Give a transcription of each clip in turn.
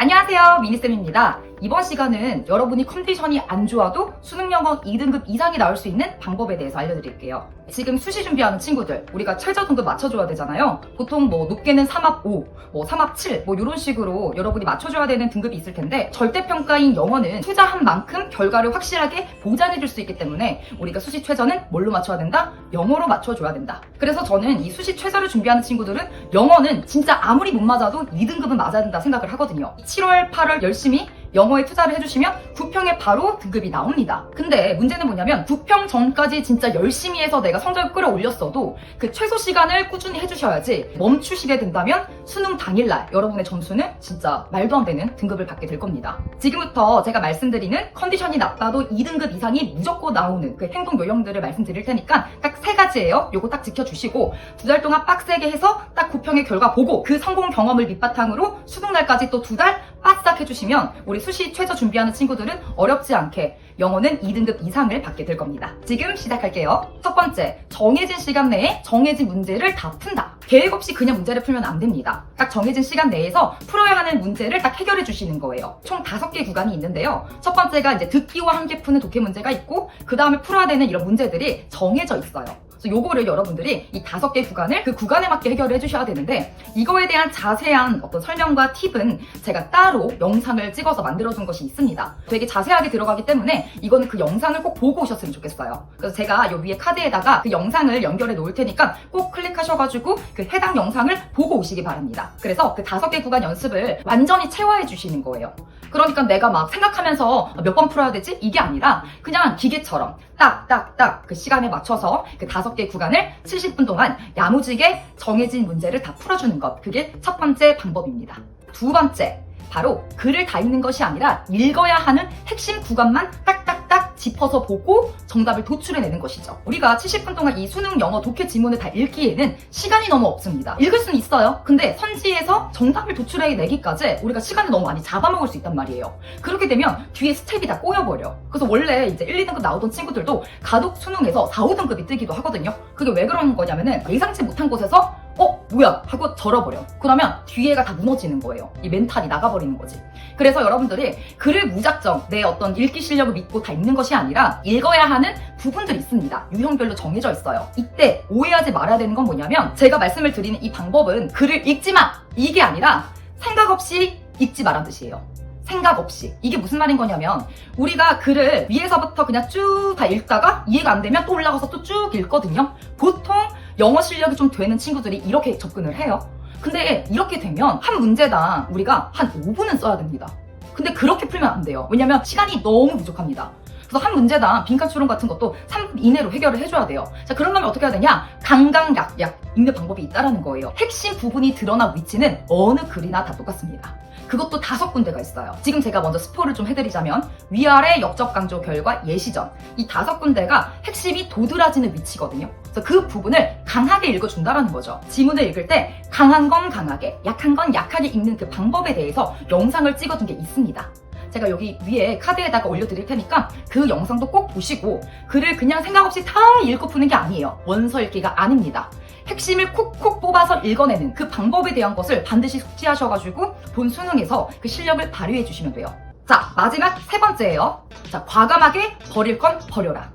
안녕하세요, 미니쌤입니다. 이번 시간은 여러분이 컨디션이 안 좋아도 수능 영어 2등급 이상이 나올 수 있는 방법에 대해서 알려드릴게요. 지금 수시 준비하는 친구들, 우리가 최저 등급 맞춰줘야 되잖아요. 보통 높게는 3합 5, 3합 7 이런 식으로 여러분이 맞춰줘야 되는 등급이 있을 텐데, 절대평가인 영어는 투자한 만큼 결과를 확실하게 보장해줄 수 있기 때문에 우리가 수시 최저는 뭘로 맞춰야 된다? 영어로 맞춰줘야 된다. 그래서 저는 이 수시 최저를 준비하는 친구들은 영어는 진짜 아무리 못 맞아도 2등급은 맞아야 된다 생각을 하거든요. 7월, 8월 열심히 영어에 투자를 해주시면 9평에 바로 등급이 나옵니다. 근데 문제는 뭐냐면 9평 전까지 진짜 열심히 해서 내가 성적을 끌어올렸어도 그 최소 시간을 꾸준히 해주셔야지 멈추시게 된다면 수능 당일날 여러분의 점수는 진짜 말도 안 되는 등급을 받게 될 겁니다. 지금부터 제가 말씀드리는 컨디션이 나빠도 2등급 이상이 무조건 나오는 그 행동 요령들을 말씀드릴 테니까 딱 3가지예요. 요거 딱 지켜주시고 2달 동안 빡세게 해서 딱 9평의 결과 보고 그 성공 경험을 밑바탕으로 수능날까지 또 2달 빠싹 해주시면 우리 수시 최저 준비하는 친구들은 어렵지 않게 영어는 2등급 이상을 받게 될 겁니다. 지금 시작할게요. 첫 번째, 정해진 시간 내에 정해진 문제를 다 푼다. 계획 없이 그냥 문제를 풀면 안 됩니다. 딱 정해진 시간 내에서 풀어야 하는 문제를 딱 해결해 주시는 거예요. 총 5개 구간이 있는데요. 첫 번째가 이제 듣기와 함께 푸는 독해 문제가 있고, 그 다음에 풀어야 되는 이런 문제들이 정해져 있어요. 그래서 요거를 여러분들이 이 5개 구간을 그 구간에 맞게 해결해 주셔야 되는데, 이거에 대한 자세한 어떤 설명과 팁은 제가 따로 영상을 찍어서 만들어둔 것이 있습니다. 되게 자세하게 들어가기 때문에 이거는 그 영상을 꼭 보고 오셨으면 좋겠어요. 그래서 제가 요 위에 카드에다가 그 영상을 연결해 놓을 테니까 꼭 클릭하셔가지고 그 해당 영상을 보고 오시기 바랍니다. 그래서 그 5개 구간 연습을 완전히 체화해 주시는 거예요. 그러니까 내가 막 생각하면서 몇 번 풀어야 되지? 이게 아니라 그냥 기계처럼 딱딱딱 그 시간에 맞춰서 그 5개 구간을 70분 동안 야무지게 정해진 문제를 다 풀어주는 것. 그게 첫 번째 방법입니다. 두 번째, 바로 글을 다 읽는 것이 아니라 읽어야 하는 핵심 구간만 딱딱딱 짚어서 보고 정답을 도출해내는 것이죠. 우리가 70분 동안 이 수능 영어 독해 지문을 다 읽기에는 시간이 너무 없습니다. 읽을 수는 있어요. 근데 선지에서 정답을 도출해내기까지 우리가 시간을 너무 많이 잡아먹을 수 있단 말이에요. 그렇게 되면 뒤에 스텝이 다 꼬여버려. 그래서 원래 이제 1, 2등급 나오던 친구들도 가독 수능에서 4, 5등급이 뜨기도 하거든요. 그게 왜 그러는 거냐면은 예상치 못한 곳에서 뭐야? 하고 절어버려. 그러면 뒤에가 다 무너지는 거예요. 이 멘탈이 나가버리는 거지. 그래서 여러분들이 글을 무작정 내 어떤 읽기 실력을 믿고 다 읽는 것이 아니라 읽어야 하는 부분들이 있습니다. 유형별로 정해져 있어요. 이때 오해하지 말아야 되는 건 뭐냐면, 제가 말씀을 드리는 이 방법은 글을 읽지 마! 이게 아니라 생각 없이 읽지 말란 뜻이에요. 생각 없이. 이게 무슨 말인 거냐면, 우리가 글을 위에서부터 그냥 쭉 다 읽다가 이해가 안 되면 또 올라가서 또 쭉 읽거든요. 보통 영어 실력이 좀 되는 친구들이 이렇게 접근을 해요. 근데 이렇게 되면 한 문제당 우리가 한 5분은 써야 됩니다. 근데 그렇게 풀면 안 돼요. 왜냐면 시간이 너무 부족합니다. 그래서 한 문제당 빈칸 추론 같은 것도 3분 이내로 해결을 해줘야 돼요. 자, 그러려면 어떻게 해야 되냐? 강강약약 읽는 방법이 있다라는 거예요. 핵심 부분이 드러난 위치는 어느 글이나 다 똑같습니다. 그것도 5군데가 있어요. 지금 제가 먼저 스포를 좀 해드리자면, 위아래 역적 강조 결과 예시전, 이 5군데가 핵심이 도드라지는 위치거든요. 그래서 그 부분을 강하게 읽어준다라는 거죠. 지문을 읽을 때 강한 건 강하게, 약한 건 약하게 읽는 그 방법에 대해서 영상을 찍어둔 게 있습니다. 제가 여기 위에 카드에다가 올려드릴 테니까 그 영상도 꼭 보시고, 글을 그냥 생각 없이 다 읽고 푸는 게 아니에요. 원서 읽기가 아닙니다. 핵심을 콕콕 뽑아서 읽어내는 그 방법에 대한 것을 반드시 숙지하셔가지고 본 수능에서 그 실력을 발휘해 주시면 돼요. 자, 마지막 3번째예요. 자, 과감하게 버릴 건 버려라.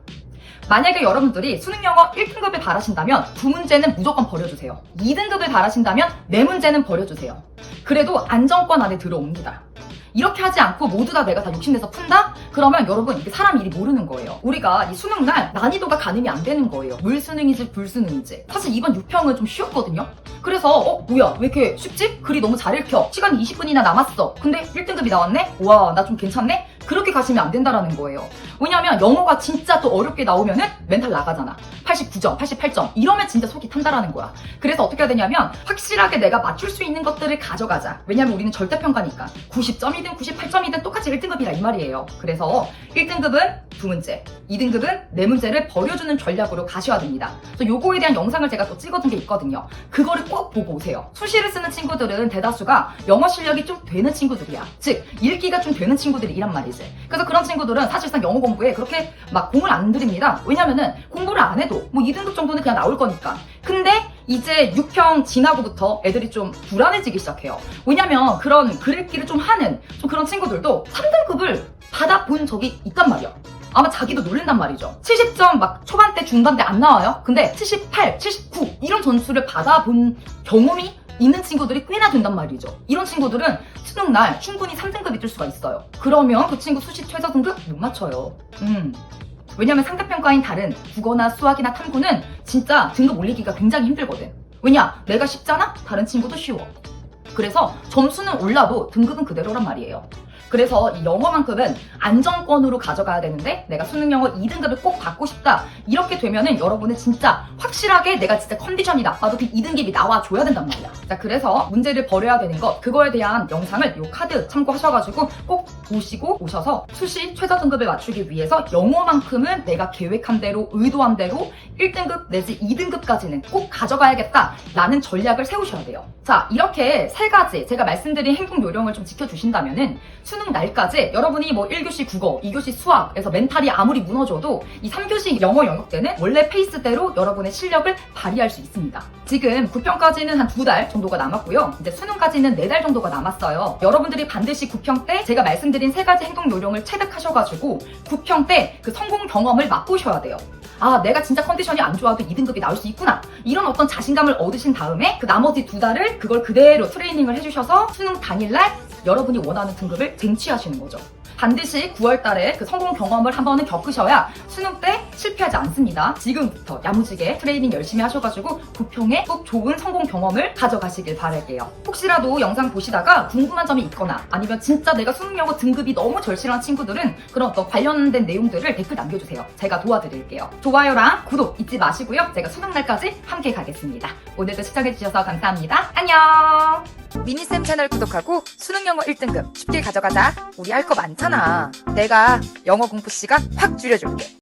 만약에 여러분들이 수능 영어 1등급을 바라신다면 2문제는 무조건 버려주세요. 2등급을 바라신다면 4문제는 버려주세요. 그래도 안정권 안에 들어옵니다. 이렇게 하지 않고 모두 다 내가 다 욕심내서 푼다? 그러면 여러분, 이게 사람 일이 모르는 거예요. 우리가 이 수능날 난이도가 가늠이 안 되는 거예요. 물수능인지 불수능인지. 사실 이번 6평은 좀 쉬웠거든요. 그래서 뭐야 왜 이렇게 쉽지? 글이 너무 잘 읽혀. 시간이 20분이나 남았어. 근데 1등급이 나왔네? 와, 나 좀 괜찮네? 그렇게 가시면 안 된다라는 거예요. 왜냐면 영어가 진짜 또 어렵게 나오면은 멘탈 나가잖아. 89점, 88점 이러면 진짜 속이 탄다라는 거야. 그래서 어떻게 해야 되냐면, 확실하게 내가 맞출 수 있는 것들을 가져가자. 왜냐면 우리는 절대평가니까 90점이든 98점이든 똑같이 1등급이라 이 말이에요. 그래서 1등급은 2문제, 2등급은 4문제를 버려주는 전략으로 가셔야 됩니다. 그래서 요거에 대한 영상을 제가 또 찍어둔 게 있거든요. 그거를 꼭 보고 오세요. 수시를 쓰는 친구들은 대다수가 영어 실력이 좀 되는 친구들이야. 즉 읽기가 좀 되는 친구들이란 말이지. 그래서 그런 친구들은 사실상 영어 공부에 그렇게 막 공을 안 들입니다. 왜냐면은 공부를 안 해도 뭐 2등급 정도는 그냥 나올 거니까. 근데 이제 6평 지나고부터 애들이 좀 불안해지기 시작해요. 왜냐면 그런 글읽기를 좀 하는 좀 그런 친구들도 3등급을 받아본 적이 있단 말이야. 아마 자기도 놀란단 말이죠. 70점 막 초반대 중반대 안 나와요. 근데 78, 79 이런 점수를 받아본 경험이 있는 친구들이 꽤나 된단 말이죠. 이런 친구들은 수능날 충분히 3등급이 뜰 수가 있어요. 그러면 그 친구 수시 최저 등급 못 맞춰요. 왜냐면 상대평가인 다른 국어나 수학이나 탐구는 진짜 등급 올리기가 굉장히 힘들거든. 왜냐? 내가 쉽잖아? 다른 친구도 쉬워. 그래서 점수는 올라도 등급은 그대로란 말이에요. 그래서 이 영어만큼은 안정권으로 가져가야 되는데 내가 수능 영어 2등급을 꼭 받고 싶다. 이렇게 되면은 여러분은 진짜 확실하게 내가 진짜 컨디션이 나빠도 그 2등급이 나와줘야 된단 말이야. 자, 그래서 문제를 버려야 되는 것, 그거에 대한 영상을 요 카드 참고하셔가지고 꼭 보시고 오셔서 수시 최저 등급을 맞추기 위해서 영어만큼은 내가 계획한 대로 의도한 대로 1등급 내지 2등급까지는 꼭 가져가야겠다라는 전략을 세우셔야 돼요. 자, 이렇게 세 가지 제가 말씀드린 행동 요령을 좀 지켜주신다면은 수능 날까지 여러분이 뭐 1교시 국어, 2교시 수학에서 멘탈이 아무리 무너져도 이 3교시 영어 영역 때는 원래 페이스대로 여러분의 실력을 발휘할 수 있습니다. 지금 9평까지는 한 2달 정도가 남았고요. 이제 수능까지는 4달 정도가 남았어요. 여러분들이 반드시 9평 때 제가 말씀드린 세 가지 행동 요령을 체득하셔가지고 9평 때 그 성공 경험을 맛보셔야 돼요. 아, 내가 진짜 컨디션이 안 좋아도 2등급이 나올 수 있구나. 이런 어떤 자신감을 얻으신 다음에 그 나머지 2달을 그걸 그대로 트레이닝을 해주셔서 수능 당일날 여러분이 원하는 등급을 쟁취하시는 거죠. 반드시 9월 달에 그 성공 경험을 한 번은 겪으셔야 수능 때 실패하지 않습니다. 지금부터 야무지게 트레이닝 열심히 하셔가지고 9평에 꼭 좋은 성공 경험을 가져가시길 바랄게요. 혹시라도 영상 보시다가 궁금한 점이 있거나 아니면 진짜 내가 수능 영어 등급이 너무 절실한 친구들은 그런 어떤 관련된 내용들을 댓글 남겨주세요. 제가 도와드릴게요. 좋아요랑 구독 잊지 마시고요. 제가 수능 날까지 함께 가겠습니다. 오늘도 시청해주셔서 감사합니다. 안녕! 미니쌤 채널 구독하고 수능 영어 1등급 쉽게 가져가자. 우리 할 거 많잖아. 내가 영어 공부 시간 확 줄여줄게.